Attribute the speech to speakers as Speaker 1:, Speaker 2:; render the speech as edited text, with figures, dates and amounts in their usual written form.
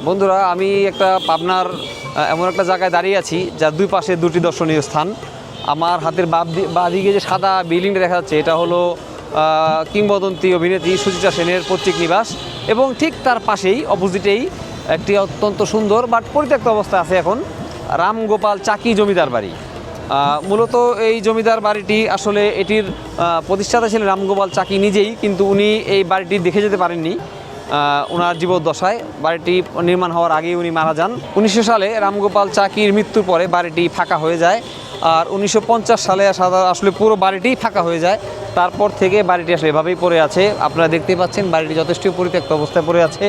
Speaker 1: বন্ধুরা, আমি একটা পাবনার এমন একটা জায়গায় দাঁড়িয়ে আছি যার দুই পাশে দুটি দর্শনীয় স্থান। আমার হাতের বাঁ দিকে যে সাদা বিল্ডিংটা দেখা যাচ্ছে এটা হলো কিংবদন্তি অভিনেত্রী সুচিত্রা সেনের পৈতৃক নিবাস, এবং ঠিক তার পাশেই অপোজিটেই একটি অত্যন্ত সুন্দর বাট পরিত্যক্ত অবস্থায় আছে এখন রামগোপাল চাকি জমিদার বাড়ি। মূলত এই জমিদার বাড়িটি আসলে এটির প্রতিষ্ঠাতা ছিলেন রামগোপাল চাকি নিজেই, কিন্তু উনি এই বাড়িটি দেখে যেতে পারেননি ওনার জীবদ্দশায়। বাড়িটি নির্মাণ হওয়ার আগেই উনি মারা যান। 1900 সালে রামগোপাল চাকির মৃত্যুর পরে বাড়িটি ফাঁকা হয়ে যায়, আর 1950 সালে আসলে পুরো বাড়িটি ফাঁকা হয়ে যায়। তারপর থেকে বাড়িটি আসলে এভাবেই পড়ে আছে। আপনারা দেখতে পাচ্ছেন বাড়িটি যথেষ্ট পরিত্যক্ত অবস্থায় পড়ে আছে।